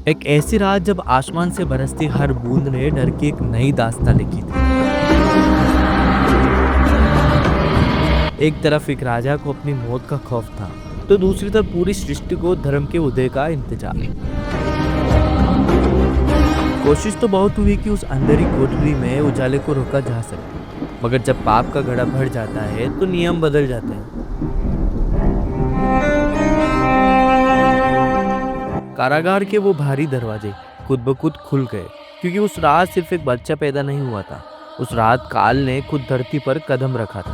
एक ऐसी रात जब आसमान से बरसती हर बूंद ने डर की एक नई दास्तां लिखी थी। एक तरफ एक राजा को अपनी मौत का खौफ था, तो दूसरी तरफ पूरी सृष्टि को धर्म के उदय का इंतजार। कोशिश तो बहुत हुई कि उस अंधेरी कोठरी में उजाले को रोका जा सके, मगर जब पाप का घड़ा भर जाता है तो नियम बदल जाते हैं। कारागार के वो भारी दरवाजे खुद ब खुद खुल गए, क्योंकि उस रात सिर्फ एक बच्चा पैदा नहीं हुआ था, उस रात काल ने खुद धरती पर कदम रखा था।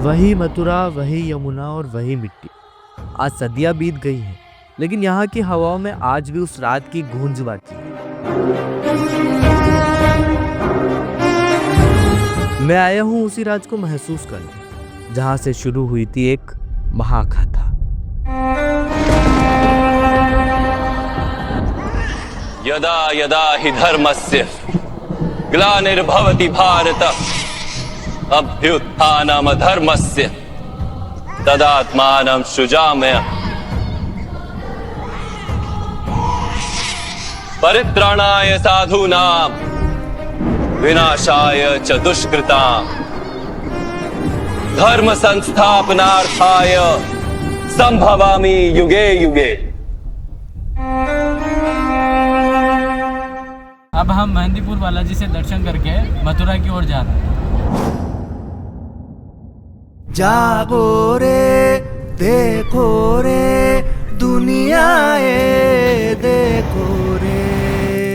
वही मथुरा, वही यमुना और वही मिट्टी। आज सदियां बीत गई हैं, लेकिन यहाँ की हवाओं में आज भी उस रात की गूंज बाकी है। मैं आया हूँ उसी राज को महसूस करने, जहाँ से शुरू हुई थी एक महाकथा। यदा यदा हि धर्मस्य ग्लानिर्भवति भारत अभ्युत्थानम् अधर्मस्य तदात्मानं सृजाम्यहम् परित्राणाय साधूनां विनाशाय च दुष्कृतां धर्म संस्थापनार्थाय संभवामि युगे युगे। अब हम मेहंदीपुर बालाजी से दर्शन करके मथुरा की ओर जा रहे हैं। जागो रे देखो रे दुनिया ये देखो रे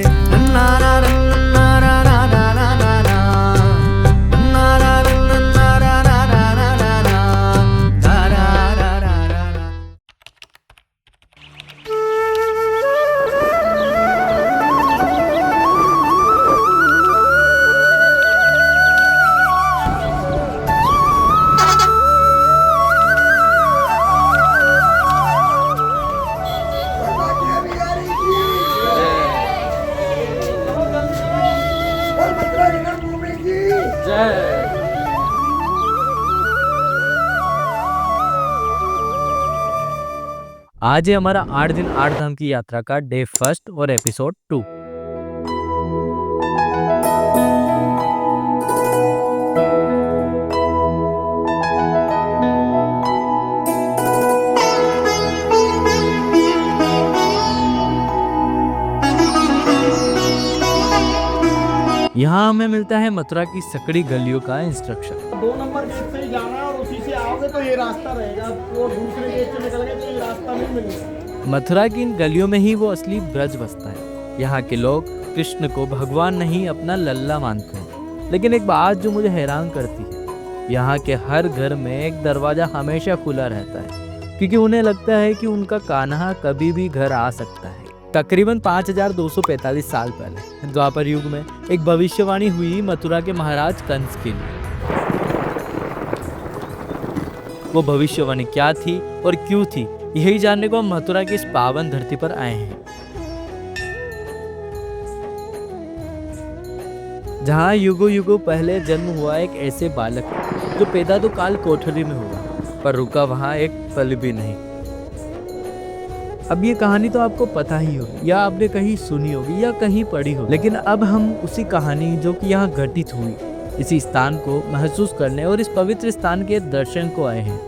ना ना ना ना ना ना ना ना ना ना ना ना ना ना ना ना ना। आज है हमारा 8 दिन 8 धाम की यात्रा का डे फर्स्ट और एपिसोड 2। यहाँ हमें मिलता है मथुरा की सकड़ी गलियों का इंस्ट्रक्शन। 2 नंबर गेट से ही जाना है और उसी से आओगे तो ये रास्ता रहेगा। वो दूसरे गेट से निकल गए तो ये रास्ता नहीं मिलेगा। मथुरा की इन गलियों में ही वो असली ब्रज बसता है। यहाँ के लोग कृष्ण को भगवान नहीं अपना लल्ला मानते हैं। लेकिन एक बात जो मुझे हैरान करती है, यहाँ के हर घर में एक दरवाजा हमेशा खुला रहता है, क्योंकि उन्हें लगता है कि उनका कान्हा कभी भी घर आ सकता है। तकरीबन 5245 साल पहले द्वापर युग में एक भविष्यवाणी हुई मथुरा के महाराज कंस के लिए। वो भविष्यवाणी क्या थी और क्यों थी, यही जानने को हम मथुरा की इस पावन धरती पर आए हैं, जहाँ युगों युगों पहले जन्म हुआ एक ऐसे बालक जो पैदा तो काल कोठरी में हुआ, पर रुका वहाँ एक पल भी नहीं। अब ये कहानी तो आपको पता ही होगी, या आपने कहीं सुनी होगी या कहीं पढ़ी होगी, लेकिन अब हम उसी कहानी जो कि यहाँ घटित हुई, इसी स्थान को महसूस करने और इस पवित्र स्थान के दर्शन को आए हैं।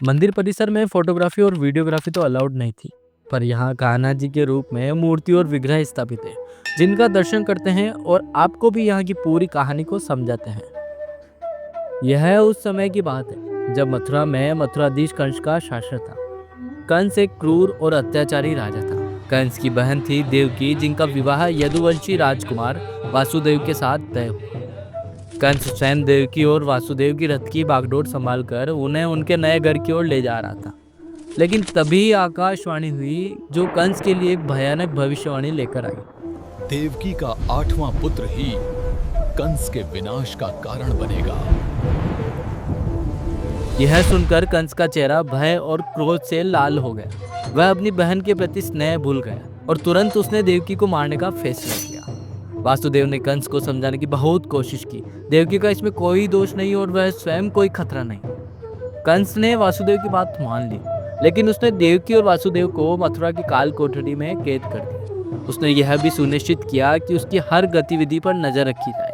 मंदिर परिसर में फोटोग्राफी और वीडियोग्राफी तो अलाउड नहीं थी, पर यहाँ कान्हा जी के रूप में मूर्ति और विग्रह स्थापित है, जिनका दर्शन करते हैं और आपको भी यहाँ की पूरी कहानी को समझाते हैं। यह उस समय की बात है जब मथुरा में मथुराधीश कंस का शासन था। कंस एक क्रूर और अत्याचारी राजा था। कंस की बहन थी देवकी, जिनका विवाह यदुवंशी राजकुमार वासुदेव के साथ तय हुआ। कंस स्वयं देवकी और वासुदेव की रथ की बागडोर संभालकर उन्हें उनके नए घर की ओर ले जा रहा था। लेकिन तभी आकाशवाणी हुई जो कंस के लिए एक भयानक भविष्यवाणी लेकर आई। देवकी का 8वां पुत्र ही कंस के विनाश का कारण बनेगा। यह सुनकर कंस का चेहरा भय और क्रोध से लाल हो गया। वह अपनी बहन के प्रति स्नेह भूल गया और तुरंत उसने देवकी को मारने का फैसला किया। वासुदेव ने कंस को समझाने की बहुत कोशिश की। देवकी का इसमें कोई दोष नहीं और वह स्वयं कोई खतरा नहीं। कंस ने वासुदेव की बात मान ली, लेकिन उसने देवकी और वासुदेव को मथुरा की काल कोठरी में कैद कर दिया। उसने यह भी सुनिश्चित किया कि उसकी हर गतिविधि पर नजर रखी जाए।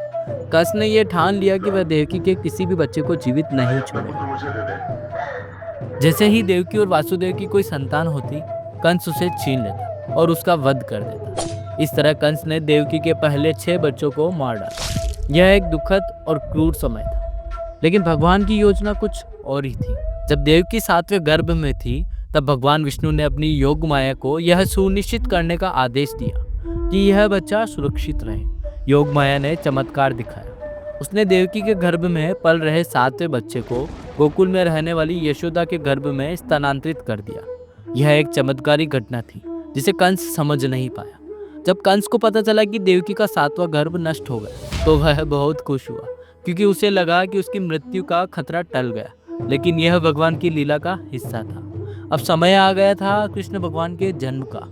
कंस ने यह ठान लिया कि वह देवकी के किसी भी बच्चे को जीवित नहीं छोड़ेगा। जैसे ही देवकी और वासुदेव की कोई संतान होती, कंस उसे छीन लेता और उसका वध कर देता। इस तरह कंस ने देवकी के पहले 6 बच्चों को मार डाला। यह एक दुखद और क्रूर समय था, लेकिन भगवान की योजना कुछ और ही थी। जब देवकी 7वें गर्भ में थी, तब भगवान विष्णु ने अपनी योग माया को यह सुनिश्चित करने का आदेश दिया कि यह बच्चा सुरक्षित रहे। योग माया ने चमत्कार दिखाया। उसने देवकी के गर्भ में पल रहे 7वें बच्चे को गोकुल में रहने वाली यशोदा के गर्भ में स्थानांतरित कर दिया। यह एक चमत्कारी घटना थी जिसे कंस समझ नहीं पाया। जब कंस को पता चला कि देवकी का 7वां गर्भ नष्ट हो गया, तो वह बहुत खुश हुआ, क्योंकि उसे लगा कि उसकी मृत्यु का खतरा टल गया। लेकिन यह भगवान की लीला का हिस्सा था। अब समय आ गया था कृष्ण भगवान के जन्म का।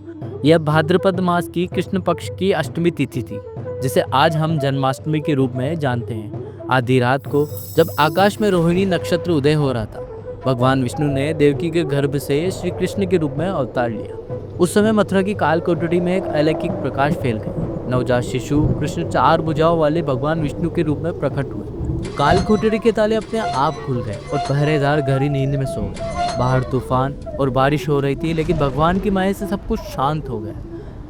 यह भाद्रपद मास की कृष्ण पक्ष की अष्टमी तिथि थी, जिसे आज हम जन्माष्टमी के रूप में जानते हैं। आधी रात को जब आकाश में रोहिणी नक्षत्र उदय हो रहा था, भगवान विष्णु ने देवकी के गर्भ से श्री कृष्ण के रूप में अवतार लिया। उस समय मथुरा की काल कोठरी में एक अलौकिक प्रकाश फैल गया। नवजात शिशु कृष्ण 4 भुजाओं वाले भगवान विष्णु के रूप में प्रकट हुए। काल कोठरी के ताले अपने आप खुल गए और पहरेदार गहरी नींद में सो गए। बाहर तूफान और बारिश हो रही थी, लेकिन भगवान की माया से सब कुछ शांत हो गया।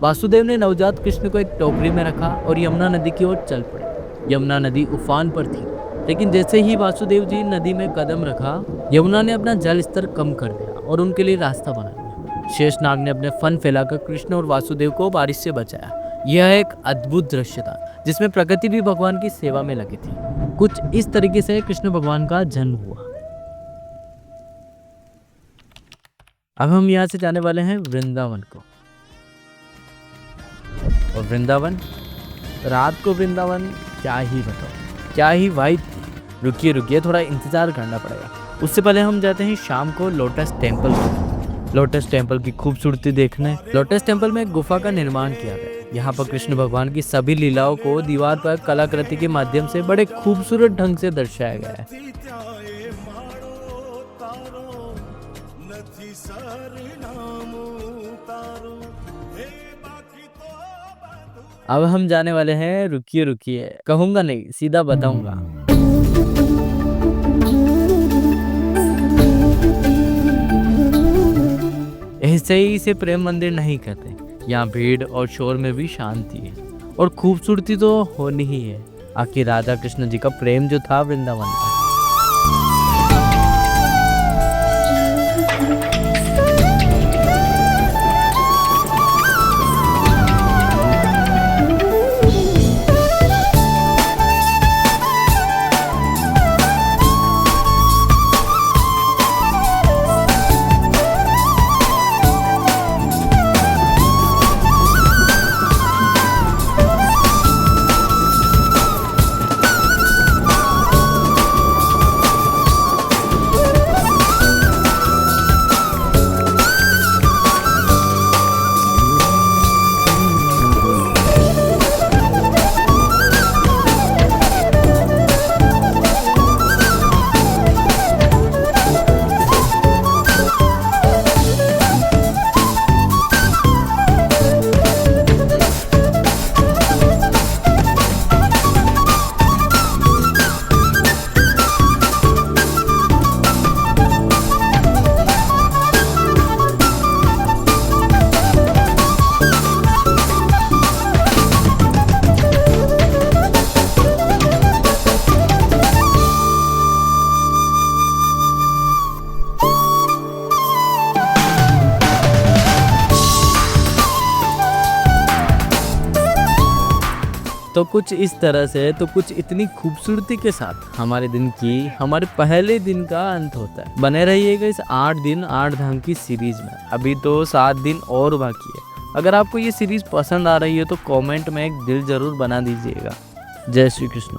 वासुदेव ने नवजात कृष्ण को एक टोकरी में रखा और यमुना नदी की ओर चल पड़े। यमुना नदी उफान पर थी, लेकिन जैसे ही वासुदेव जी नदी में कदम रखा, यमुना ने अपना जल स्तर कम कर दिया और उनके लिए रास्ता बना दिया। शेषनाग ने अपने फन फैलाकर कृष्ण और वासुदेव को बारिश से बचाया। यह एक अद्भुत दृश्य था, जिसमें प्रकृति भी भगवान की सेवा में लगी थी। कुछ इस तरीके से कृष्ण भगवान का जन्म हुआ। अब हम यहाँ से जाने वाले हैं वृंदावन को। और वृंदावन, रात को वृंदावन क्या ही बताओ, क्या ही वाइब थी। रुकिए थोड़ा इंतजार करना पड़ेगा। उससे पहले हम जाते हैं शाम को लोटस टेम्पल को। लोटस टेम्पल की खूबसूरती देखने। लोटस टेम्पल में एक गुफा का निर्माण किया गया। यहाँ पर कृष्ण भगवान की सभी लीलाओं को दीवार पर कलाकृति के माध्यम से बड़े खूबसूरत ढंग से दर्शाया गया है। अब हम जाने वाले हैं, रुकिए कहूंगा नहीं, सीधा बताऊंगा। ऐसे ही इसे प्रेम मंदिर नहीं कहते। यहाँ भीड़ और शोर में भी शांति है और खूबसूरती तो होनी ही है। आखिर राधा कृष्ण जी का प्रेम जो था वृंदावन में। तो कुछ इस तरह से, तो कुछ इतनी खूबसूरती के साथ हमारे पहले दिन का अंत होता है। बने रहिएगा इस 8 दिन 8 धाम की सीरीज में। अभी तो 7 दिन और बाकी है। अगर आपको ये सीरीज पसंद आ रही है तो कमेंट में एक दिल जरूर बना दीजिएगा। जय श्री कृष्ण।